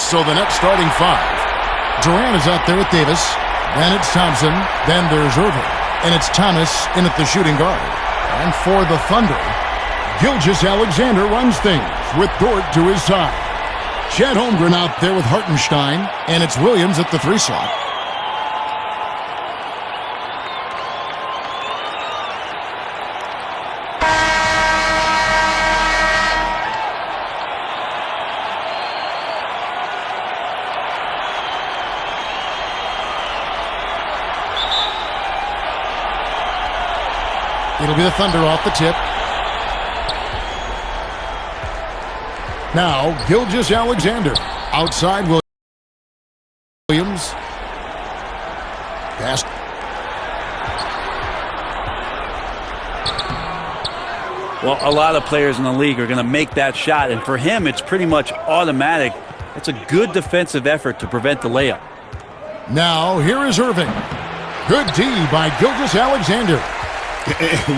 So the Nets starting five. Durant is out there with Davis. Then it's Thompson. Then there's Irving. And it's Thomas in at the shooting guard. And for the Thunder, Gilgeous-Alexander runs things with Dort to his side. Chet Holmgren out there with Hartenstein. And it's Williams at the 3 slot. It'll be the Thunder off the tip. Now, Gilgeous-Alexander. Outside Williams. Pass. Well, a lot of players in the league are going to make that shot, and for him, it's pretty much automatic. It's a good defensive effort to prevent the layup. Now, here is Irving. Good D by Gilgeous-Alexander.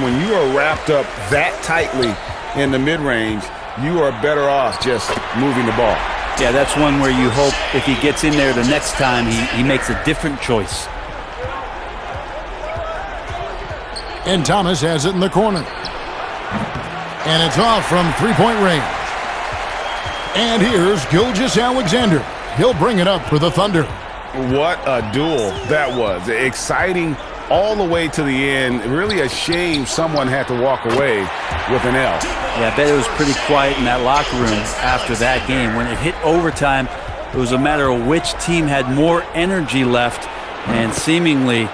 When you are wrapped up that tightly in the mid-range, you are better off just moving the ball. Yeah, that's one where you hope if he gets in there the next time, he makes a different choice. And Thomas has it in the corner. And it's off from three-point range. And here's Gilgeous-Alexander. He'll bring it up for the Thunder. What a duel that was. Exciting all the way to the end. Really a shame someone had to walk away with an L. Yeah, I bet it was pretty quiet in that locker room after that game. When it hit overtime, it was a matter of which team had more energy left, and seemingly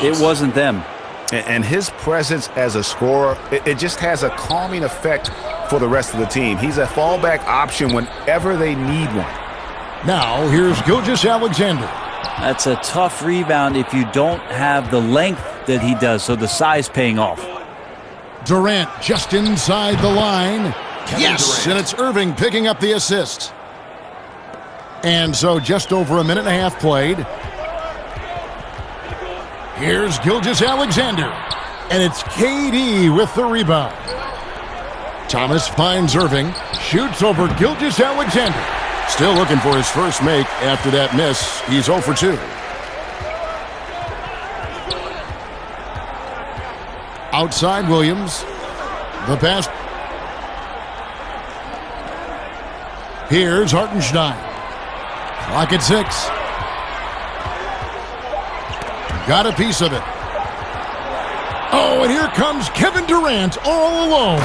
it wasn't them. And his presence as a scorer, it just has a calming effect for the rest of the team. He's a fallback option whenever they need one. Now, here's Gilgeous-Alexander. That's a tough rebound if you don't have the length that he does, so the size paying off. Durant just inside the line. Yes, and it's Irving picking up the assist. And so just over a minute and a half played. Here's Gilgeous-Alexander. And it's KD with the rebound. Thomas finds Irving. Shoots over Gilgeous-Alexander. Still looking for his first make after that miss. He's 0 for 2. Outside Williams. The pass. Here's Hartenstein. Clock at 6. Got a piece of it. Oh, and here comes Kevin Durant all alone.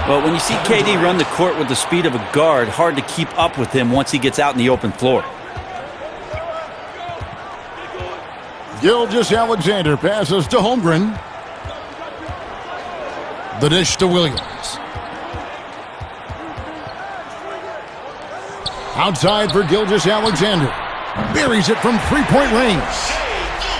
Well, when you see KD run the court with the speed of a guard, hard to keep up with him once he gets out in the open floor. Gilgeous-Alexander passes to Holmgren. The dish to Williams. Outside for Gilgeous-Alexander. Buries it from three-point range.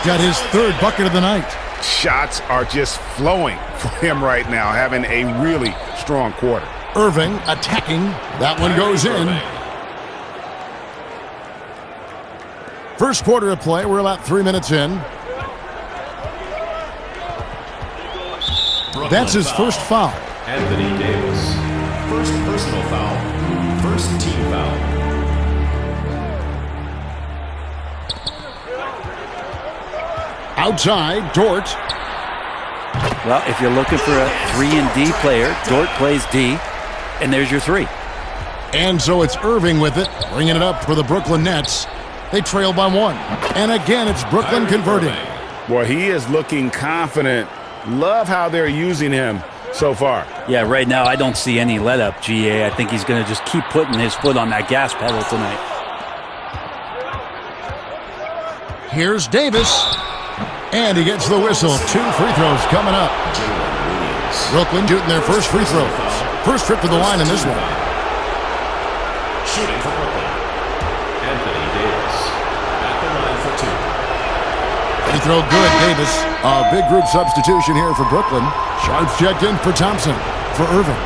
Got his third bucket of the night. Shots are just flowing for him right now, having a really strong quarter. Irving attacking. That one goes in. First quarter of play. We're about 3 minutes in. That's his first foul. Anthony Davis. First personal foul. First team foul. Outside, Dort. Well, if you're looking for a 3-and-D player, Dort plays D, and there's your 3. And so it's Irving with it, bringing it up for the Brooklyn Nets. They trail by 1. And again, it's Brooklyn converting. Well, he is looking confident. Love how they're using him so far. Yeah, right now I don't see any let-up, GA. I think he's going to just keep putting his foot on that gas pedal tonight. Here's Davis. And he gets the whistle. 2 free throws coming up. Brooklyn shooting their first free throws. First trip to the line in this one. Shooting for Brooklyn. Anthony Davis at the line for 2. Free throw good, Davis. A big group substitution here for Brooklyn. Sharps checked in for Thompson. For Irving.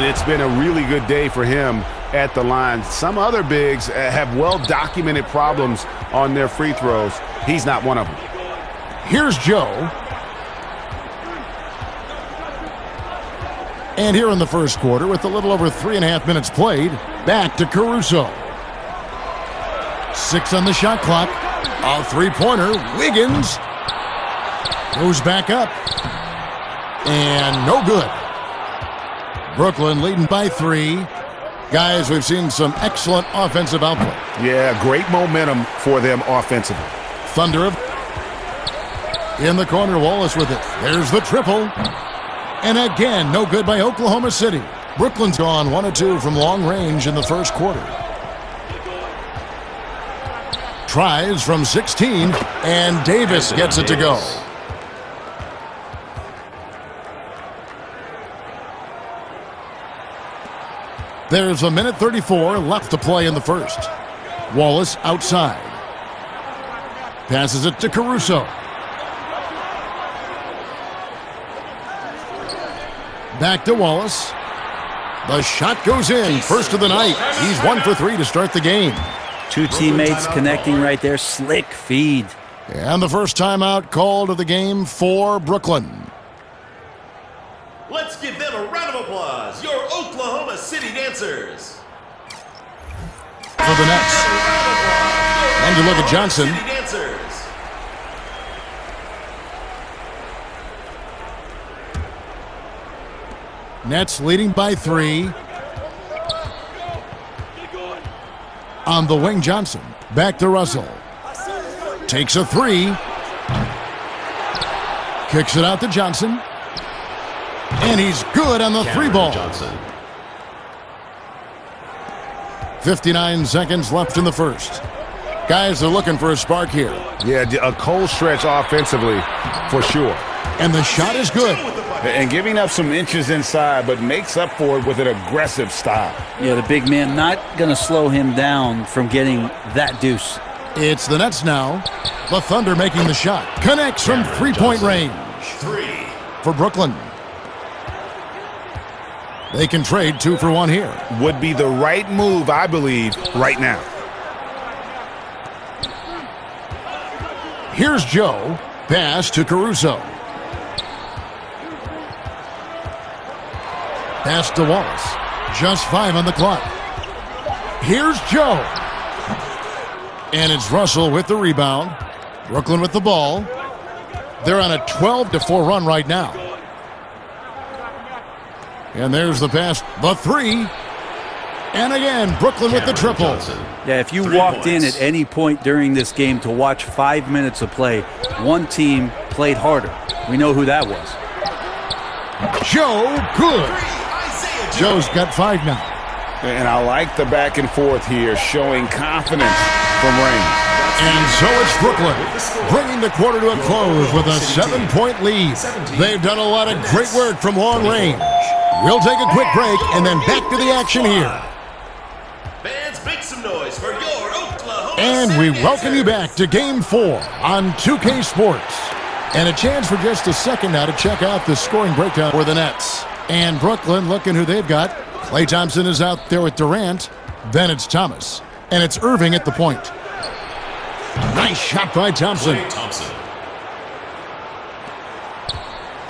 It's been a really good day for him at the line. Some other bigs have well-documented problems on their free throws. He's not one of them. Here's Joe. And here in the first quarter, with a little over 3.5 minutes played, Back to Caruso. 6 on the shot clock. A three-pointer. Wiggins goes back up. And no good. Brooklyn leading by 3. Guys, we've seen some excellent offensive output. Yeah, great momentum for them offensively. Thunder in the corner. Wallace with it. There's the triple. And again, no good by Oklahoma City. Brooklyn's gone 1 of 2 from long range in the first quarter. Tries from 16, and Davis gets it to go. There's 1:34 left to play in the first. Wallace outside. Passes it to Caruso. Back to Wallace. The shot goes in. First of the night. He's 1 for 3 to start the game. 2 teammates connecting right there. Slick feed. And the first timeout called of the game for Brooklyn. Let's give them a round of applause. Your Oklahoma City Dancers. For the Nets. And you look at Johnson. City Dancers. Nets leading by 3. On the wing, Johnson. Back to Russell. Takes a 3. Kicks it out to Johnson. And he's good on the 3 ball. Johnson. 59 seconds left in the first. Guys are looking for a spark here. Yeah, a cold stretch offensively for sure. And the shot is good. And giving up some inches inside, but makes up for it with an aggressive style. Yeah, the big man not going to slow him down from getting that deuce. It's the Nets now. The Thunder making the shot. Connects from three-point range. 3. For Brooklyn. They can trade 2 for 1 here. Would be the right move, I believe, right now. Here's Joe. Pass to Caruso. Pass to Wallace. Just 5 on the clock. Here's Joe. And it's Russell with the rebound. Brooklyn with the ball. They're on a 12-4 run right now. And there's the pass. The 3. And again, Brooklyn with the triple. Johnson. Yeah, if you 3 walked in points. at any point during this game to watch 5 minutes of play, one team played harder. We know who that was. Joe, good. Isaiah Joe's got 5 now. And I like the back and forth here, showing confidence from range. And so it's Brooklyn, bringing the quarter to a close with a 7-point lead. They've done a lot of great work from long range. We'll take a quick break and then back to the action here. Fans, make some noise for your Oklahoma And City we Dancers. welcome you back to Game 4 on 2K Sports. And a chance for just a second now to check out the scoring breakdown for the Nets. And Brooklyn, looking who they've got. Klay Thompson is out there with Durant. Then it's Thomas. And it's Irving at the point. Nice shot by Thompson. Klay Thompson.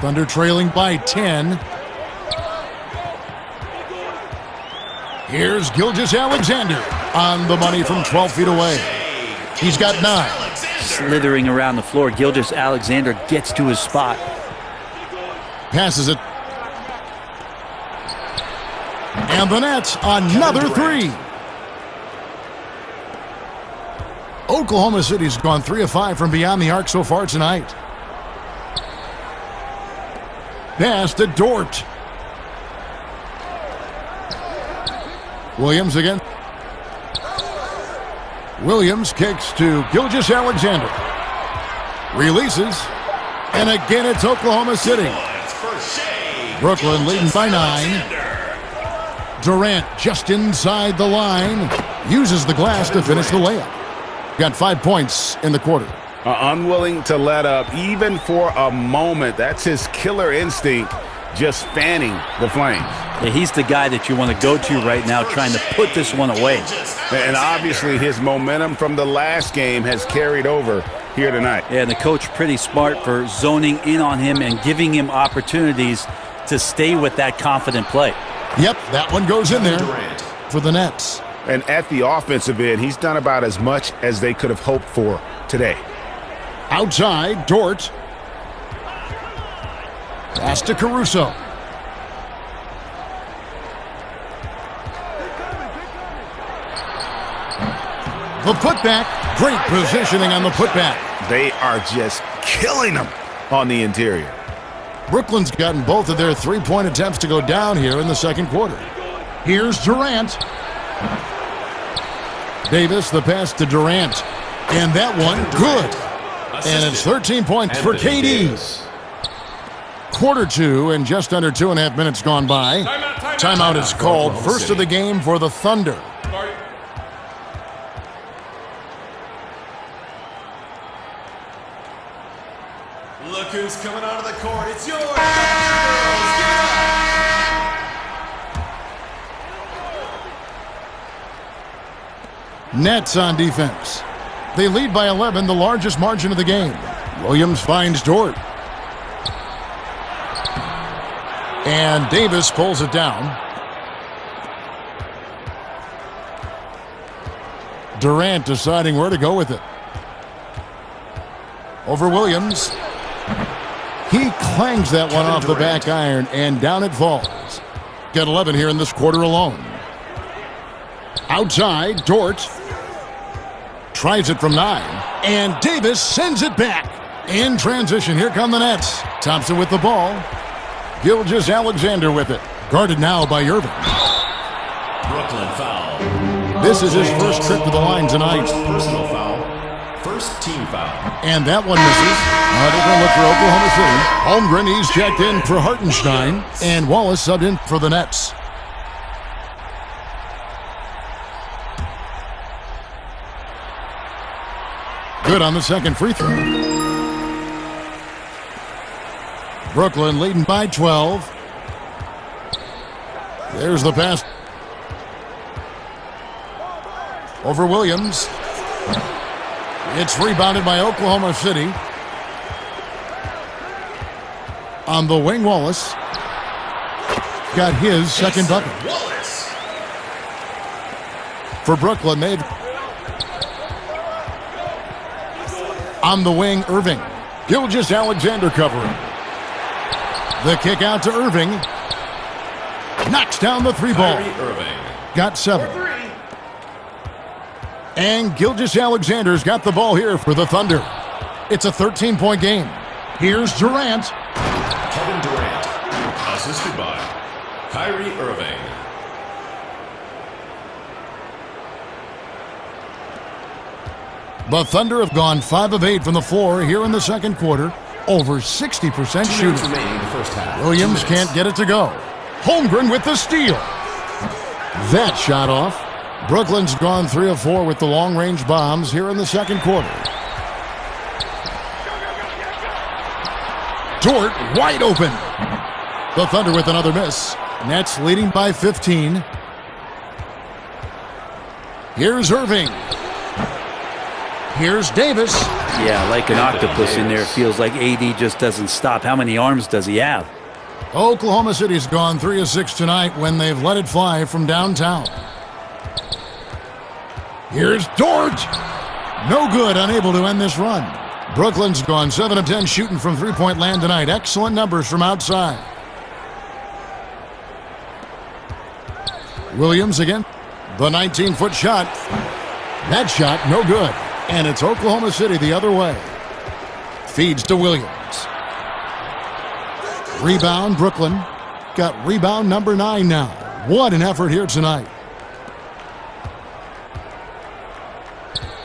Thunder trailing by 10. Here's Gilgeous-Alexander on the money from 12 feet away. He's got 9. Slithering around the floor, Gilgeous-Alexander gets to his spot. Passes it. And the Nets, another 3. Oklahoma City's gone 3 of 5 from beyond the arc so far tonight. Pass to Dort. Williams again. Williams kicks to Gilgeous-Alexander. Releases. And again, it's Oklahoma City. Brooklyn leading by 9. Durant just inside the line. Uses the glass to finish the layup. Got 5 points in the quarter. Unwilling to let up, even for a moment. That's his killer instinct, just fanning the flames. Yeah, he's the guy that you want to go to right now trying to put this one away. And obviously his momentum from the last game has carried over here tonight. Yeah, and the coach pretty smart for zoning in on him and giving him opportunities to stay with that confident play. Yep, that one goes in there. Durant. for the Nets. And at the offensive end, he's done about as much as they could have hoped for today. Outside, Dort. Pass to Caruso. The putback. Great positioning on the putback. They are just killing them on the interior. Brooklyn's gotten both of their three-point attempts to go down here in the second quarter. Here's Durant. Davis, the pass to Durant. And that one, good. And it's 13 points for KD. Quarter two and just under 2.5 minutes gone by. Timeout is called. First of the game for the Thunder. Look who's coming onto the court. It's yours. Girls, give it up. Nets on defense. They lead by 11, the largest margin of the game. Williams finds Dort. And Davis pulls it down. Durant deciding where to go with it. Over Williams. He clangs that one off the back iron, and down it falls. Got 11 here in this quarter alone. Outside, Dort. Tries it from 9. And Davis sends it back. In transition, here come the Nets. Thompson with the ball. Gilgeous-Alexander with it. Guarded now by Irving. Brooklyn foul. This is his first trip to the line tonight. First personal foul. First team foul. And that one misses. A different look for Oklahoma City. Holmgren, he's checked in for Hartenstein. And Wallace subbed in for the Nets. Good on the second free throw. Brooklyn leading by 12. There's the pass. Over Williams. It's rebounded by Oklahoma City. On the wing, Wallace. Got his second bucket. Wallace. For Brooklyn, they've... On the wing, Irving. Gilgeous-Alexander covering. The kick out to Irving. Knocks down the three ball. Kyrie Irving. Got 7. And Gilgeous-Alexander's got the ball here for the Thunder. It's a 13-point game. Here's Durant. Kevin Durant. Assisted by Kyrie Irving. The Thunder have gone 5 of 8 from the floor here in the second quarter. Over 60% 2 minutes shooting. remaining in the first half. Williams can't get it to go. Holmgren with the steal. That shot off. Brooklyn's gone 3 of 4 with the long-range bombs here in the second quarter. Dort wide open. The Thunder with another miss. Nets leading by 15. Here's Irving. Here's Davis. Yeah, like an octopus in there. It feels like AD just doesn't stop. How many arms does he have? Oklahoma City's gone 3 of 6 tonight when they've let it fly from downtown. Here's Dort. No good, unable to end this run. Brooklyn's gone 7 of 10 shooting from three-point land tonight. Excellent numbers from outside. Williams again. The 19-foot shot. That shot, no good. And it's Oklahoma City the other way. Feeds to Williams. Rebound, Brooklyn. Got rebound number 9 now. What an effort here tonight.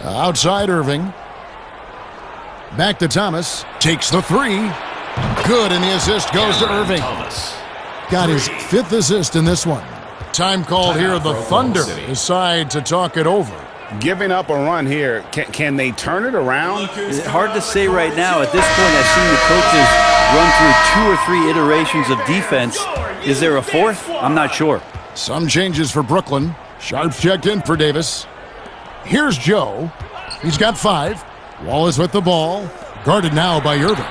Outside Irving. Back to Thomas. Takes the 3. Good, and the assist goes to Irving. Thomas. Got his 5th assist in this one. Time called here. The Thunder decide to talk it over. Giving up a run here. Can they turn it around? It's hard to say right now. At this point, I've seen the coaches run through 2 or 3 iterations of defense. Is there a 4th? I'm not sure. Some changes for Brooklyn. Sharps checked in for Davis. Here's Joe. He's got 5. Wallace with the ball. Guarded now by Irving.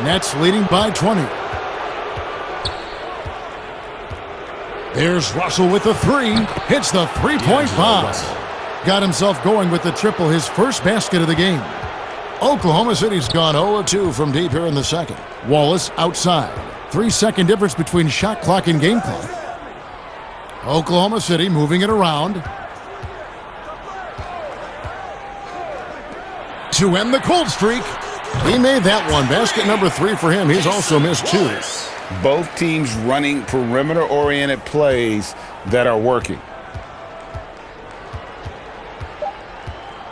Nets leading by 20. Here's Russell with the three. Hits the three-point bomb. Got himself going with the triple, his first basket of the game. Oklahoma City's gone 0-2 from deep here in the second. Wallace outside. 3-second difference between shot clock and game clock. Oklahoma City moving it around to end the cold streak. He made that one. Basket number 3 for him. He's also missed 2. Both teams running perimeter-oriented plays that are working.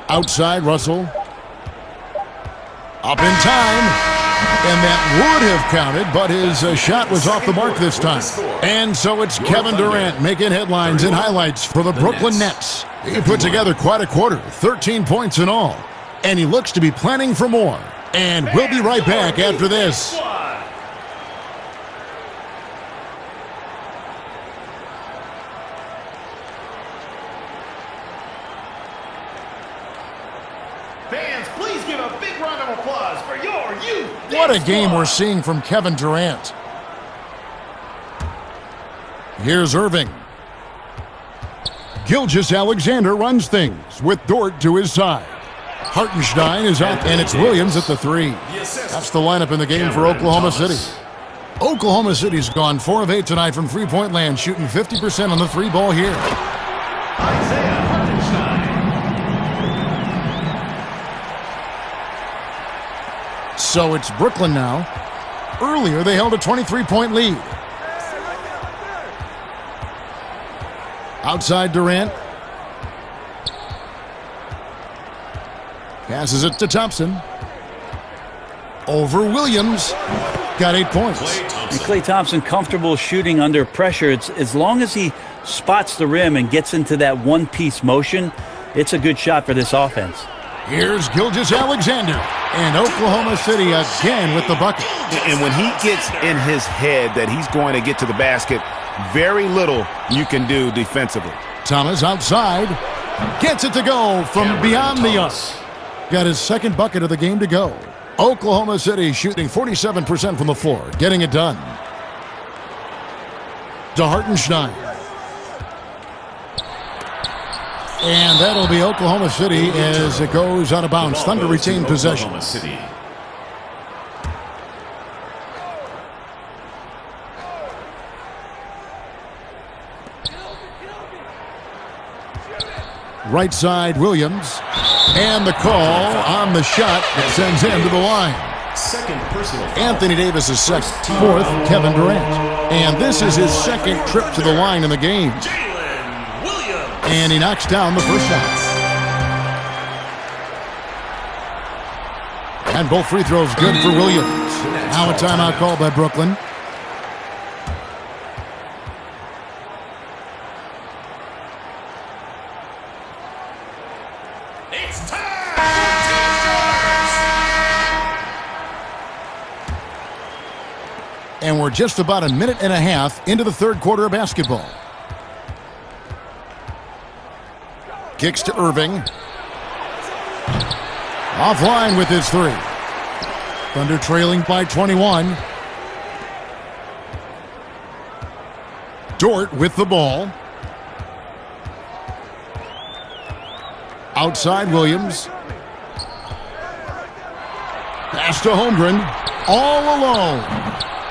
Outside, Russell. Up in time. And that would have counted, but his shot was off the mark this time. And so it's Kevin Durant making headlines and highlights for the Brooklyn Nets. He put together quite a quarter, 13 points in all. And he looks to be planning for more. And we'll be right back after this. Fans, please give a big round of applause for your youth. What a game we're seeing from Kevin Durant. Here's Irving. Gilgeous-Alexander runs things with Dort to his side. Hartenstein is out, and it's Williams at the 3. That's the lineup in the game for Oklahoma City. Oklahoma City's gone 4 of 8 tonight from three-point land, shooting 50% on the 3 ball here. Isaiah Hartenstein. So it's Brooklyn now. Earlier, they held a 23-point lead. Outside Durant. Passes it to Thompson. Over Williams. Got 8 points. And Klay Thompson comfortable shooting under pressure. It's as long as he spots the rim and gets into that one-piece motion, it's a good shot for this offense. Here's Gilgeous-Alexander. And Oklahoma City again with the bucket. And when he gets in his head that he's going to get to the basket, very little you can do defensively. Thomas outside. Gets it to go from beyond the arc. Got his second bucket of the game to go. Oklahoma City shooting 47% from the floor, getting it done. To Hartenstein. And that'll be Oklahoma City as it goes out of bounds. Thunder retain possession. Right side, Williams. And the call on the shot that sends him to the line. Second personal foul. Anthony Davis is second. Fourth, Kevin Durant. And this is his second trip to the line in the game. Jalen Williams. And he knocks down the first shot. And both free throws good for Williams. Now a timeout called by Brooklyn. It's time. And we're just about a minute and a half into the third quarter of basketball. Kicks to Irving. Offline with his 3. Thunder trailing by 21. Dort with the ball. Outside Williams. Pass to Holmgren. All alone.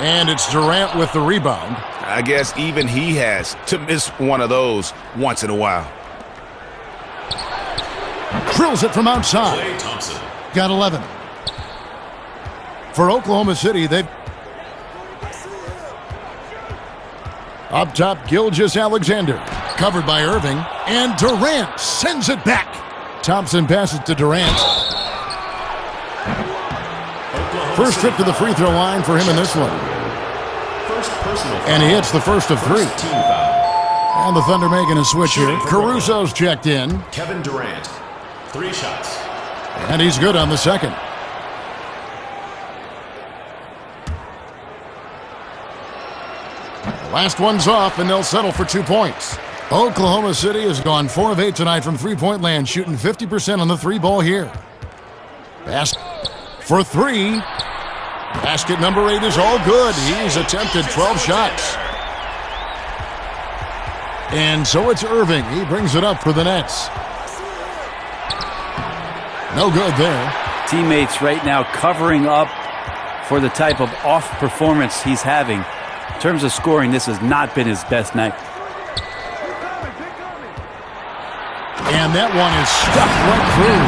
And it's Durant with the rebound. I guess even he has to miss one of those once in a while. Drills it from outside. Klay Thompson. Got 11. For Oklahoma City, they've... Up top, Gilgeous-Alexander. Covered by Irving. And Durant sends it back. Thompson passes to Durant. First trip to the free throw line for him in this one. First personal foul. And he hits the first of 3. First team foul. And the Thunder making a switch here. Caruso's checked in. Kevin Durant. 3 shots. And he's good on the second. The last one's off, and they'll settle for 2 points. Oklahoma City has gone 4 of 8 tonight from three-point land, shooting 50% on the 3 ball here. Basket for 3. Basket number 8 is all good. He's attempted 12 shots. And so it's Irving. He brings it up for the Nets. No good there. Teammates right now covering up for the type of off performance he's having. In terms of scoring, this has not been his best night. And that one is stuck right through.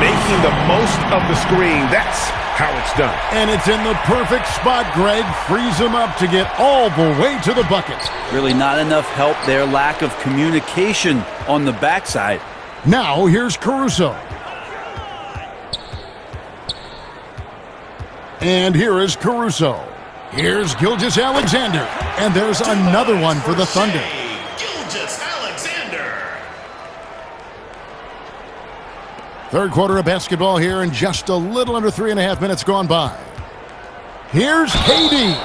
Making the most of the screen. That's how it's done. And it's in the perfect spot, Greg. Frees him up to get all the way to the bucket. Really not enough help there. Lack of communication on the backside. Now here's Caruso. And here is Caruso. Here's Gilgeous-Alexander. And there's another one for the Thunder. Gilgeous-Alexander. Third quarter of basketball here, and just a little under 3.5 minutes gone by. Here's KD.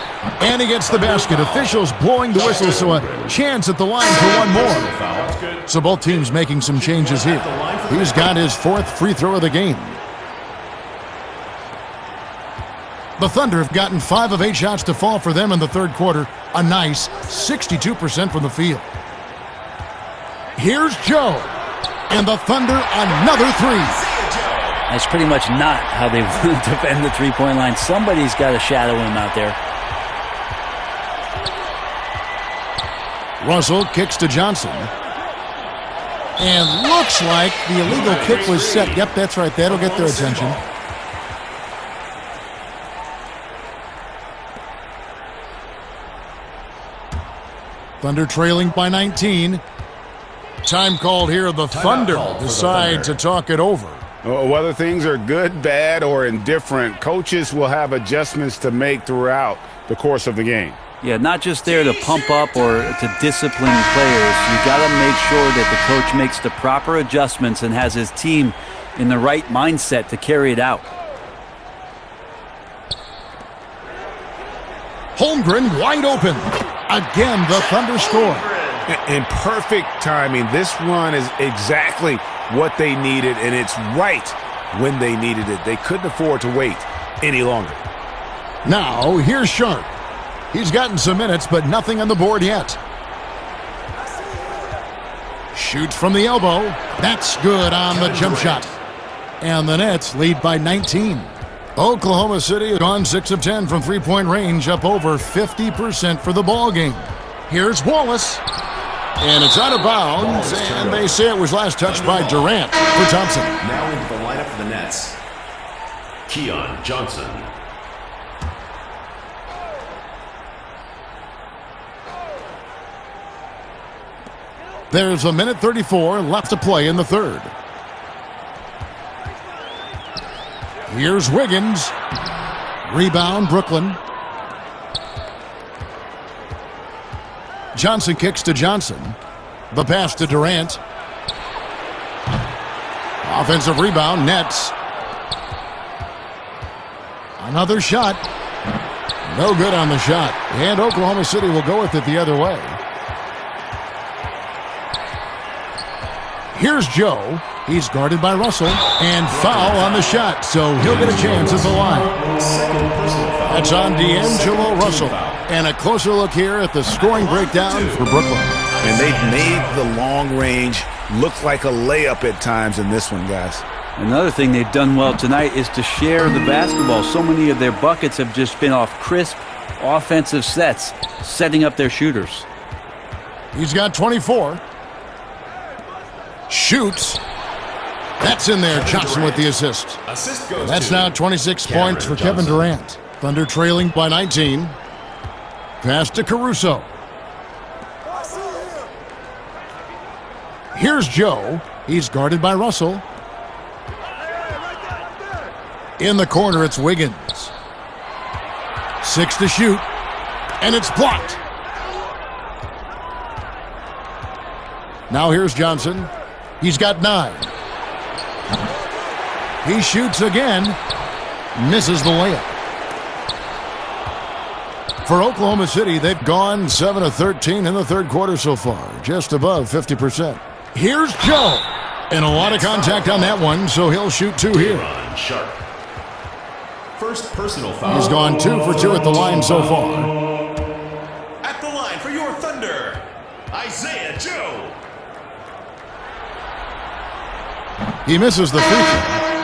And he gets the basket. Officials blowing the whistle, so a chance at the line for one more. So both teams making some changes here. He's got his 4th free throw of the game. The Thunder have gotten 5 of 8 shots to fall for them in the third quarter. A nice 62% from the field. Here's Joe. And the Thunder another 3. That's pretty much not how they want to defend the three-point line. Somebody's got to shadow him out there. Russell kicks to Johnson. And looks like the illegal kick was set. Yep, that's right. That'll get their attention. Thunder trailing by 19. Time called here. The Thunder decide to talk it over. Whether things are good, bad, or indifferent, coaches will have adjustments to make throughout the course of the game. Yeah, not just there to pump up or to discipline players. You got to make sure that the coach makes the proper adjustments and has his team in the right mindset to carry it out. Holmgren wide open. Again, the Thunder score. In perfect timing. This run is exactly what they needed, and it's right when they needed it. They couldn't afford to wait any longer. Now, here's Sharp. He's gotten some minutes, but nothing on the board yet. Shoots from the elbow. That's good on the jump shot. And the Nets lead by 19. Oklahoma City has gone 6 of 10 from three-point range, up over 50% for the ball game. Here's Wallace. And it's out of bounds, and they say it was last touched by Durant for Thompson. Now into the lineup for the Nets. Keon Johnson. There's a minute 34 left to play in the third. Here's Wiggins. Rebound, Brooklyn. Johnson kicks to Johnson. The pass to Durant. Offensive rebound, Nets. Another shot. No good on the shot. And Oklahoma City will go with it the other way. Here's Joe. He's guarded by Russell. And foul on the shot, so he'll get a chance at the line. That's on D'Angelo Russell. And a closer look here at the scoring breakdown for Brooklyn. And they've made the long range look like a layup at times in this one, guys. Another thing they've done well tonight is to share the basketball. So many of their buckets have just been off crisp offensive sets, setting up their shooters. He's got 24. Shoots. That's in there. Johnson with the assist. Assist goes That's to now 26 points for Kevin Johnson. Durant. Thunder trailing by 19. Pass to Caruso. Here's Joe. He's guarded by Russell. In the corner, it's Wiggins. 6 to shoot. And it's blocked. Now here's Johnson. He's got 9. He shoots again. Misses the layup. For Oklahoma City, they've gone 7 of 13 in the third quarter so far, just above 50%. Here's Joe. And a lot of contact on that one, so he'll shoot 2 here. Ron Sharp. First personal foul. He's gone 2 for 2 at the line so far. At the line for your Thunder, Isaiah Joe. He misses the free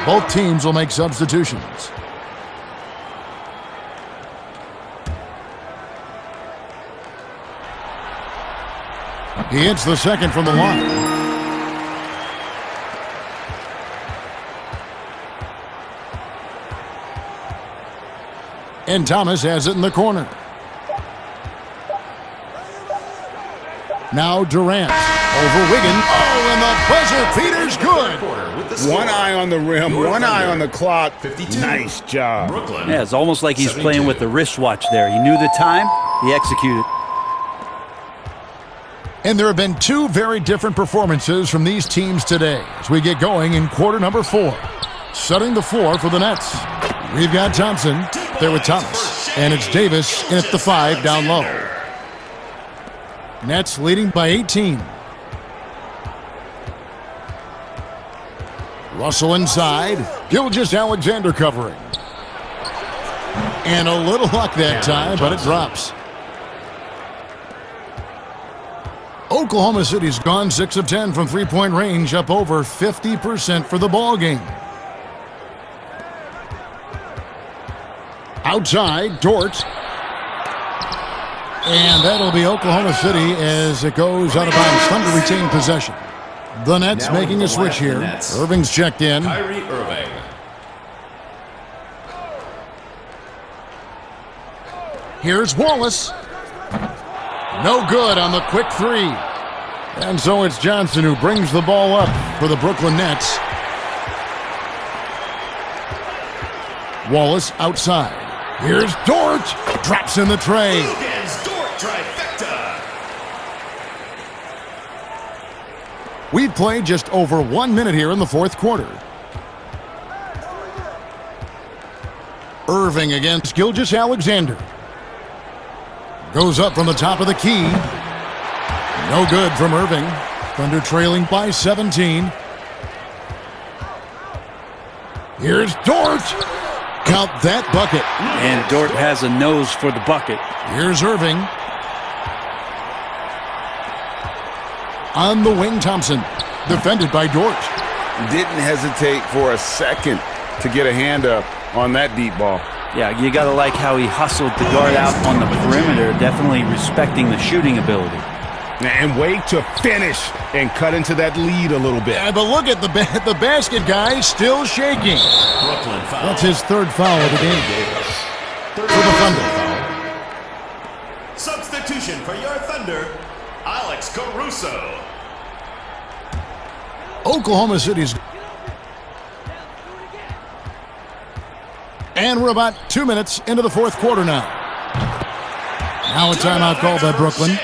throw. Both teams will make substitutions. He hits the second from the line. And Thomas has it in the corner. Now Durant over Wiggin. Oh, and the buzzer beater's good. One eye on the rim, Your one eye Thunder, on the clock. 52. Nice job. Brooklyn. Yeah, it's almost like he's 72. playing with the wristwatch there. He knew the time, he executed. And there have been two very different performances from these teams today as we get going in quarter number 4. Setting the floor for the Nets. We've got Thompson there with Thomas. And it's Davis in at the 5 down low. Nets leading by 18. Russell inside. Gilgeous-Alexander covering. And a little luck that time, but it drops. Oklahoma City's gone 6 of 10 from three-point range, up over 50% for the ball game. Outside, Dort. And that'll be Oklahoma City as it goes out of bounds. Thunder retain possession. The Nets Now making the a switch line for the here. Nets. Irving's checked in. Kyrie Irving. Here's Wallace. No good on the quick 3. And so it's Johnson who brings the ball up for the Brooklyn Nets. Wallace outside. Here's Dort. Drops in the tray. Lugens Dort trifecta. We've played just over 1 minute here in the fourth quarter. Irving against Gilgeous-Alexander. Goes up from the top of the key. No good from Irving. Thunder trailing by 17. Here's Dort. Count that bucket. And Dort has a nose for the bucket. Here's Irving. On the wing, Thompson. Defended by Dort. Didn't hesitate for a second to get a hand up on that deep ball. Yeah, you got to like how he hustled the guard out on the perimeter, definitely respecting the shooting ability. And wait to finish and cut into that lead a little bit. But look at the basket guy still shaking. Brooklyn foul. That's his third foul of the game. Davis. For the Thunder. Substitution for your Thunder, Alex Caruso. Oklahoma City's. And we're about 2 minutes into the fourth quarter now. Now a timeout called by Brooklyn.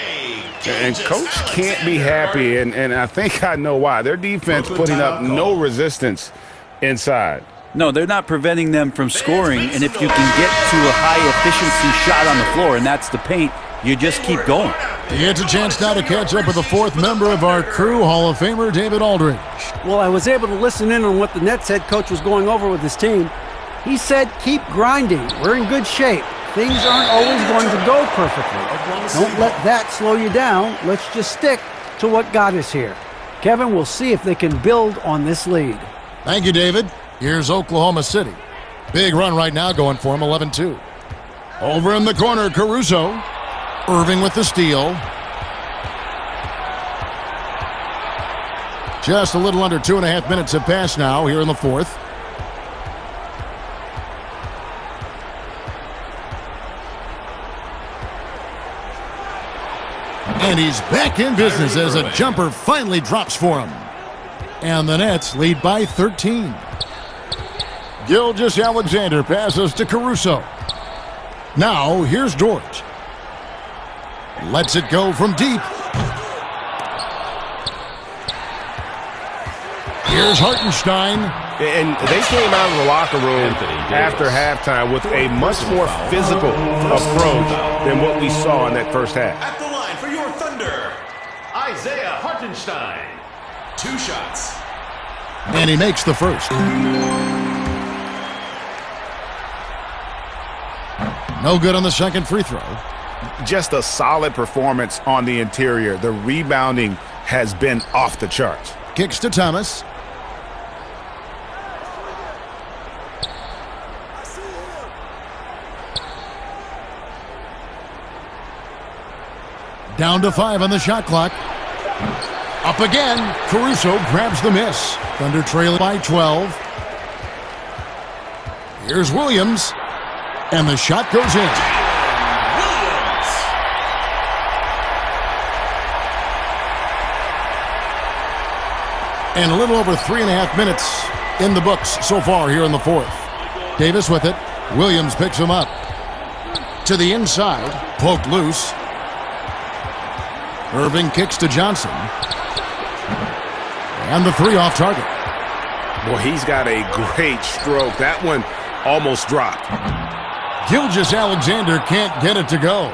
And coach can't be happy, and I think I know why. Their defense putting up no resistance inside. No, they're not preventing them from scoring, and if you can get to a high-efficiency shot on the floor, and that's the paint, you just keep going. He gets a chance now to catch up with the fourth member of our crew, Hall of Famer David Aldridge. Well, I was able to listen in on what the Nets head coach was going over with his team. He said, keep grinding. We're in good shape. Things aren't always going to go perfectly. Don't let that slow you down. Let's just stick to what got us here. Kevin, we'll see if they can build on this lead. Thank you, David. Here's Oklahoma City. Big run right now going for him, 11-2. Over in the corner, Caruso. Irving with the steal. Just a little under 2.5 minutes have passed now here in the fourth. And he's back in business as a jumper finally drops for him. And the Nets lead by 13. Gilgeous-Alexander passes to Caruso. Now here's Dort. Lets it go from deep. Here's Hartenstein. And they came out of the locker room after halftime with a much more physical approach than what we saw in that first half. At the line for your Thunder, Isaiah Hartenstein. 2 shots. And he makes the first. No good on the second free throw. Just a solid performance on the interior. The rebounding has been off the charts. Kicks to Thomas. Down to 5 on the shot clock. Up again. Caruso grabs the miss. Thunder trailing by 12. Here's Williams. And the shot goes in. Williams. And a little over 3.5 minutes in the books so far here in the fourth. Davis with it. Williams picks him up. To the inside. Poked loose. Irving kicks to Johnson. And the 3 off target. Well, he's got a great stroke. That one almost dropped. Gilgeous-Alexander can't get it to go.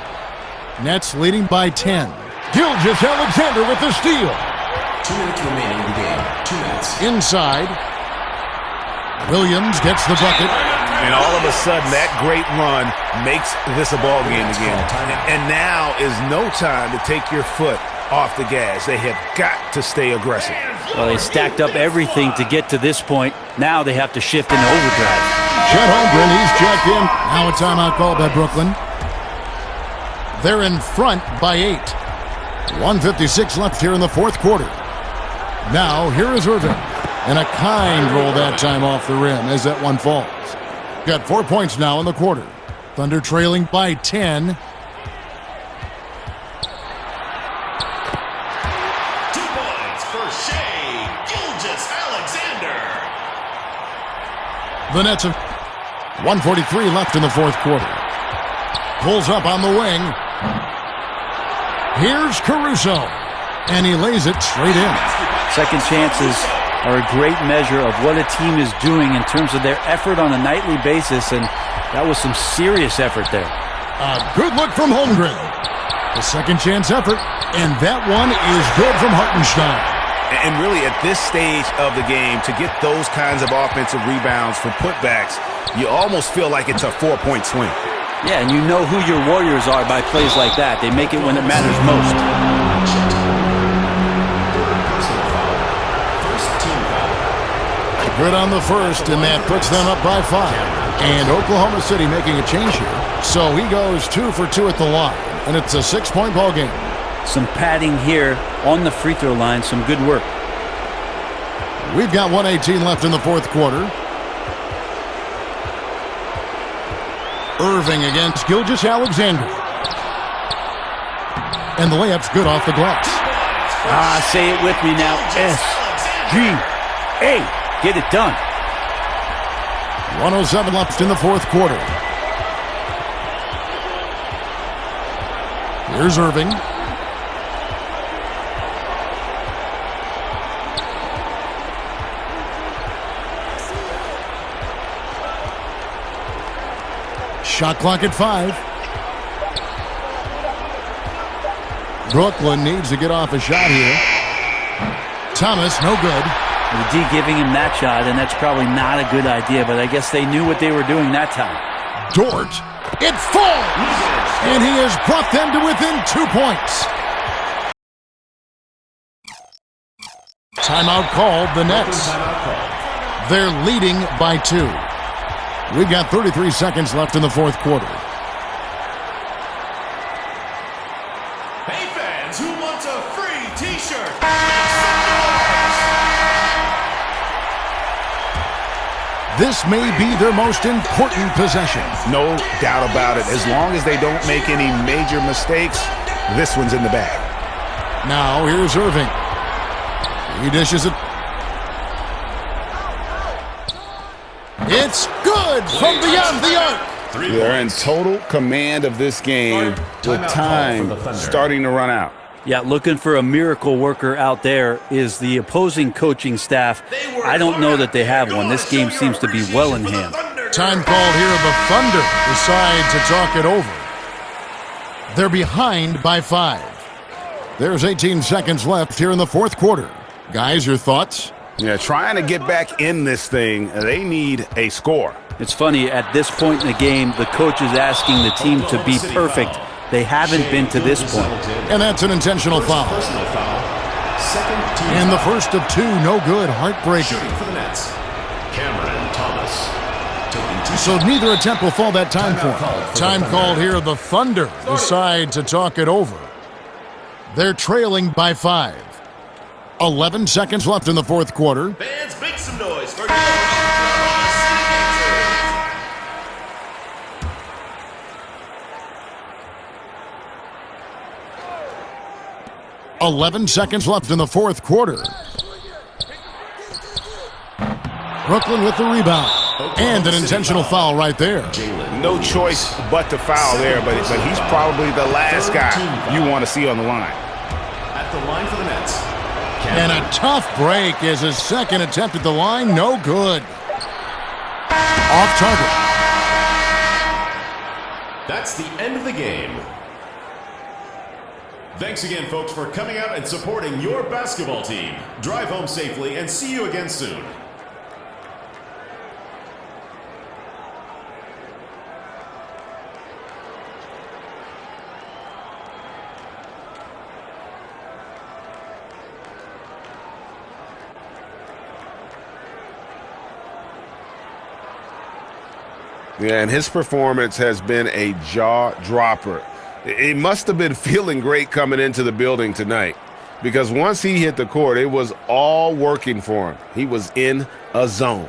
Nets leading by 10. Gilgeous-Alexander with the steal. 2 minutes remaining in the game. 2 Nets. Inside. Williams gets the bucket. And all of a sudden, that great run makes this a ball game again. And now is no time to take your foot off the gas. They have got to stay aggressive. Well, they stacked up everything to get to this point. Now they have to shift into overdrive. Chet Holmgren, he's checked in. Now a timeout called by Brooklyn. They're in front by 8. 1:56 left here in the fourth quarter. Now, here is Irving. And a kind roll that time off the rim as that one falls. Got 4 points now in the quarter. Thunder trailing by 10. 2 points for Shai Gilgeous-Alexander. The Nets have 1:43 left in the fourth quarter. Pulls up on the wing. Here's Caruso. And he lays it straight in. Second chances are a great measure of what a team is doing in terms of their effort on a nightly basis, and that was some serious effort there. A good look from Holmgren. The second chance effort, and that one is good from Hartenstein. And really, at this stage of the game, to get those kinds of offensive rebounds from putbacks, you almost feel like it's a 4-point swing. Yeah, and you know who your Warriors are by plays like that. They make it when it matters most. Personal foul. First team foul. Good on the first, and that puts them up by 5. And Oklahoma City making a change here. So he goes 2 for 2 at the line, and it's a 6-point ball game. Some padding here on the free throw line. Some good work. We've got 1:18 left in the fourth quarter. Irving against Gilgeous-Alexander. And the layup's good off the glass. Say it with me now. S-G-A. Get it done. 1:07 left in the fourth quarter. Here's Irving. Shot clock at 5. Brooklyn needs to get off a shot here. Thomas, no good. The D giving him that shot, and that's probably not a good idea, but I guess they knew what they were doing that time. Dort. It falls! And he has brought them to within 2 points. Timeout called, the Nets. They're leading by 2. We've got 33 seconds left in the fourth quarter. Hey fans, who wants a free t-shirt? This may be their most important possession. No doubt about it. As long as they don't make any major mistakes, this one's in the bag. Now here's Irving. He dishes it. It's good from beyond the arc. They're in total command of this game with time starting to run out. Yeah, looking for a miracle worker out there is the opposing coaching staff. I don't know that they have one. This game seems to be well in hand. Time called here. The Thunder decide to talk it over. They're behind by 5. There's 18 seconds left here in the fourth quarter. Guys, your thoughts? Yeah, trying to get back in this thing, they need a score. It's funny, at this point in the game, the coach is asking the team to be perfect. They haven't been to this point. And that's an intentional foul. Personal foul. Second team And the foul. first of two, no good, heartbreaking. Shooting for the Nets. Cameron Thomas. Taking two So neither attempt will fall that time for Timeout called him. for the Time Thunder. called here. The Thunder decide to talk it over. They're trailing by 5. 11 seconds left in the fourth quarter. Fans, make some noise for your Oklahoma City Gangsters. 11 seconds left in the fourth quarter. Brooklyn with the rebound. And an intentional foul right there. No choice but to foul there, but he's probably the last guy you want to see on the line. At the line for the Nets. And a tough break is his second attempt at the line. No good. Off target. That's the end of the game. Thanks again, folks, for coming out and supporting your basketball team. Drive home safely and see you again soon. Yeah, and his performance has been a jaw-dropper. He must have been feeling great coming into the building tonight, because once he hit the court, it was all working for him. He was in a zone.